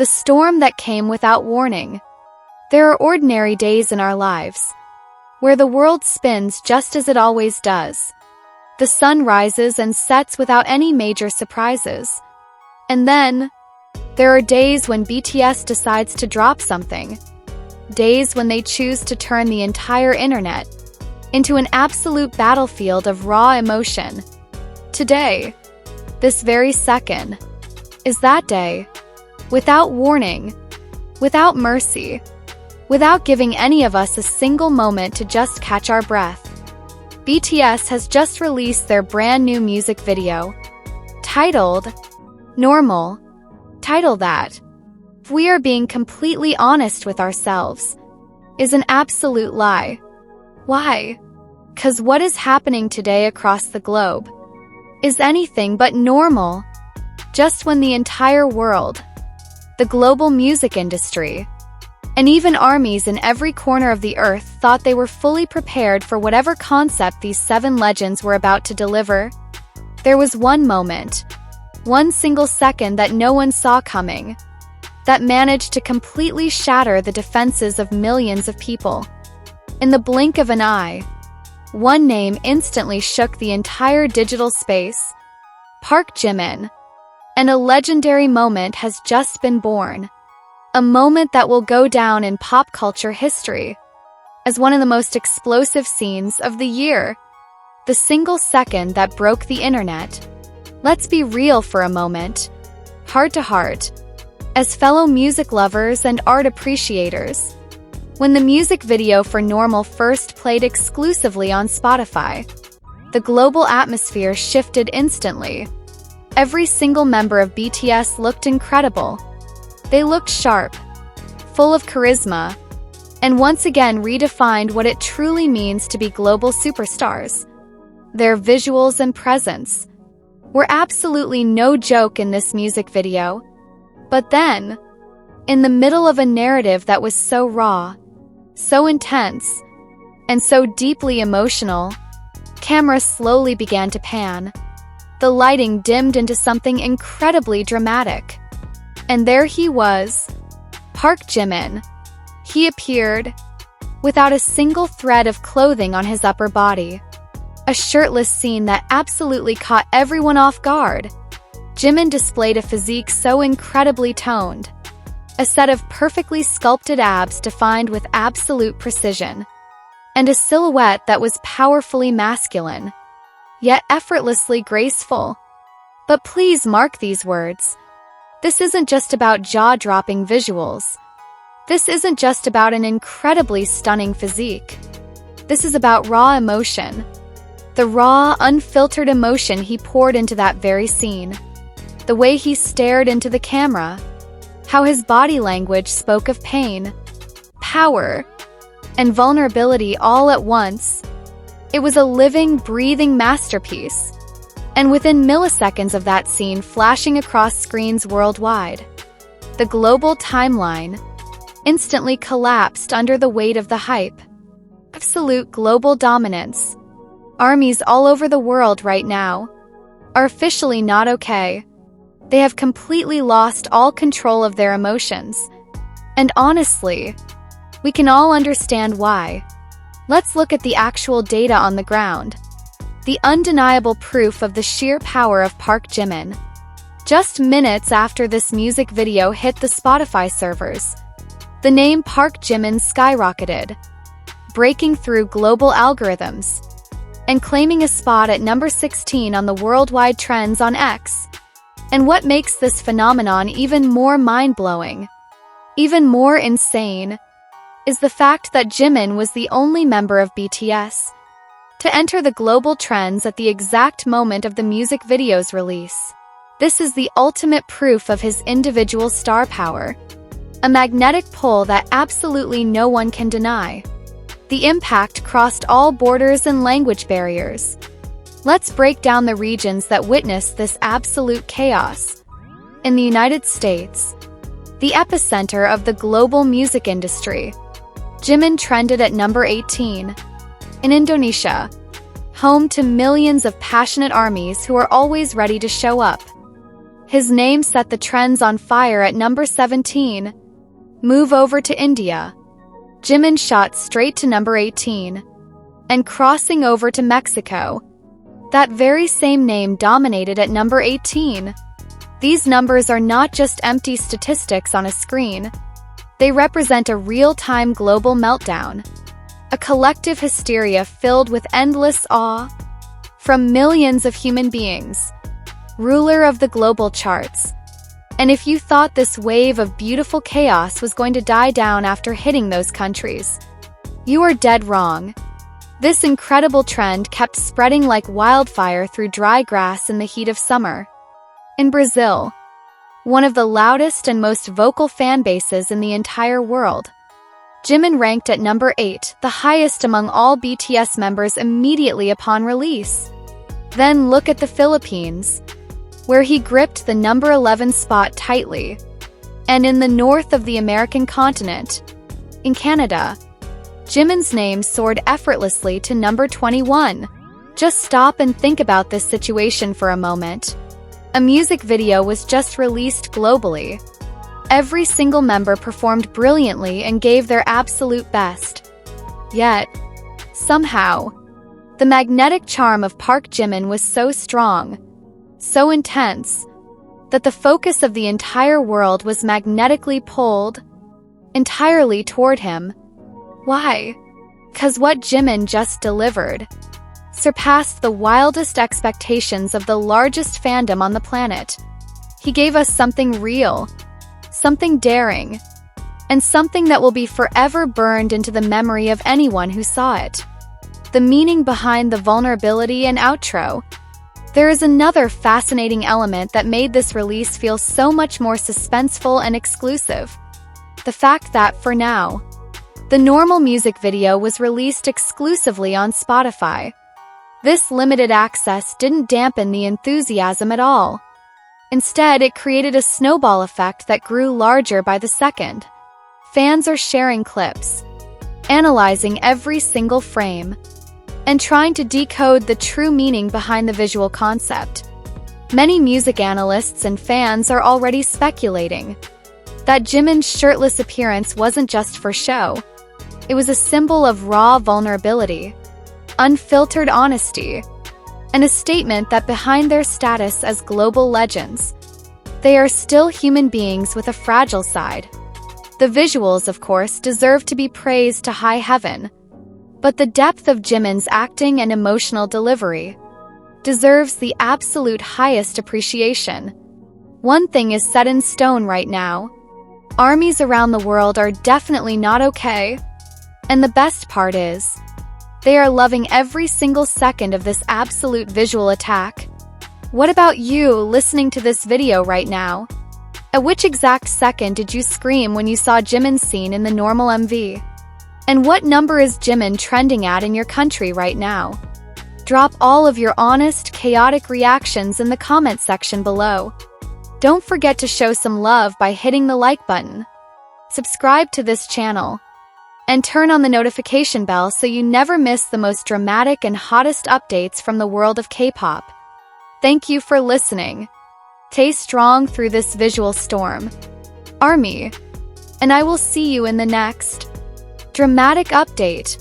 The storm that came without warning. There are ordinary days in our lives, where the world spins just as it always does. The sun rises and sets without any major surprises. And then, there are days when BTS decides to drop something. Days when they choose to turn the entire internet into an absolute battlefield of raw emotion. Today, this very second, is that day. Without warning, without mercy, without giving any of us a single moment to just catch our breath. BTS has just released their brand new music video, titled Normal. Title that, if we are being completely honest with ourselves, is an absolute lie. Why? 'Cause what is happening today across the globe is anything but normal. Just when the entire world, the global music industry, and even armies in every corner of the earth thought they were fully prepared for whatever concept these 7 legends were about to deliver, there was one moment, one single second that no one saw coming, that managed to completely shatter the defenses of millions of people. In the blink of an eye, one name instantly shook the entire digital space: Park Jimin. And a legendary moment has just been born. A moment that will go down in pop culture history as one of the most explosive scenes of the year. The single second that broke the internet. Let's be real for a moment, heart to heart, as fellow music lovers and art appreciators. When the music video for Normal first played exclusively on Spotify, the global atmosphere shifted instantly. Every single member of BTS looked incredible. They looked sharp, full of charisma, and once again redefined what it truly means to be global superstars. Their visuals and presence were absolutely no joke in this music video. But then, in the middle of a narrative that was so raw, so intense, and so deeply emotional, cameras slowly began to pan. The lighting dimmed into something incredibly dramatic. And there he was, Park Jimin. He appeared without a single thread of clothing on his upper body. A shirtless scene that absolutely caught everyone off guard. Jimin displayed a physique so incredibly toned. A set of perfectly sculpted abs defined with absolute precision. And a silhouette that was powerfully masculine, yet effortlessly graceful. But please mark these words. This isn't just about jaw-dropping visuals. This isn't just about an incredibly stunning physique. This is about raw emotion. The raw, unfiltered emotion he poured into that very scene. The way he stared into the camera. How his body language spoke of pain, power, and vulnerability all at once. It was a living, breathing masterpiece. And within milliseconds of that scene flashing across screens worldwide, the global timeline instantly collapsed under the weight of the hype. Absolute global dominance. Armies all over the world right now are officially not okay. They have completely lost all control of their emotions. And honestly, we can all understand why. Let's look at the actual data on the ground. The undeniable proof of the sheer power of Park Jimin. Just minutes after this music video hit the Spotify servers, the name Park Jimin skyrocketed, breaking through global algorithms and claiming a spot at number 16 on the worldwide trends on X. And what makes this phenomenon even more mind-blowing, even more insane, is the fact that Jimin was the only member of BTS to enter the global trends at the exact moment of the music video's release. This is the ultimate proof of his individual star power, a magnetic pull that absolutely no one can deny. The impact crossed all borders and language barriers. Let's break down the regions that witnessed this absolute chaos. In the United States, the epicenter of the global music industry, Jimin trended at number 18. In Indonesia, home to millions of passionate armies who are always ready to show up, His name set the trends on fire at number 17. Move over to India. Jimin shot straight to number 18. And crossing over to Mexico. That very same name dominated at number 18. These numbers are not just empty statistics on a screen. They represent a real-time global meltdown. A collective hysteria filled with endless awe. From millions of human beings. Ruler of the global charts. And if you thought this wave of beautiful chaos was going to die down after hitting those countries, you are dead wrong. This incredible trend kept spreading like wildfire through dry grass in the heat of summer. In Brazil, one of the loudest and most vocal fan bases in the entire world, Jimin ranked at number 8, the highest among all BTS members immediately upon release. Then look at the Philippines, where he gripped the number 11 spot tightly. And in the north of the American continent, in Canada, Jimin's name soared effortlessly to number 21. Just stop and think about this situation for a moment. A music video was just released globally. Every single member performed brilliantly and gave their absolute best. Yet, somehow, the magnetic charm of Park Jimin was so strong, so intense, that the focus of the entire world was magnetically pulled entirely toward him. Why? 'Cause what Jimin just delivered surpassed the wildest expectations of the largest fandom on the planet. He gave us something real, something daring, and something that will be forever burned into the memory of anyone who saw it. The meaning behind the vulnerability and outro. There is another fascinating element that made this release feel so much more suspenseful and exclusive. The fact that, for now, the normal music video was released exclusively on Spotify. This limited access didn't dampen the enthusiasm at all. Instead, it created a snowball effect that grew larger by the second. Fans are sharing clips, analyzing every single frame, and trying to decode the true meaning behind the visual concept. Many music analysts and fans are already speculating that Jimin's shirtless appearance wasn't just for show. It was a symbol of raw vulnerability, unfiltered honesty, and a statement that behind their status as global legends, they are still human beings with a fragile side. The visuals, of course, deserve to be praised to high heaven, but the depth of Jimin's acting and emotional delivery deserves the absolute highest appreciation. One thing is set in stone right now. Armies around the world are definitely not okay. And the best part is, they are loving every single second of this absolute visual attack. What about you listening to this video right now? At which exact second did you scream when you saw Jimin's scene in the normal MV? And what number is Jimin trending at in your country right now? Drop all of your honest, chaotic reactions in the comment section below. Don't forget to show some love by hitting the like button. Subscribe to this channel. And turn on the notification bell so you never miss the most dramatic and hottest updates from the world of K-pop. Thank you for listening. Stay strong through this visual storm, ARMY. And I will see you in the next dramatic update.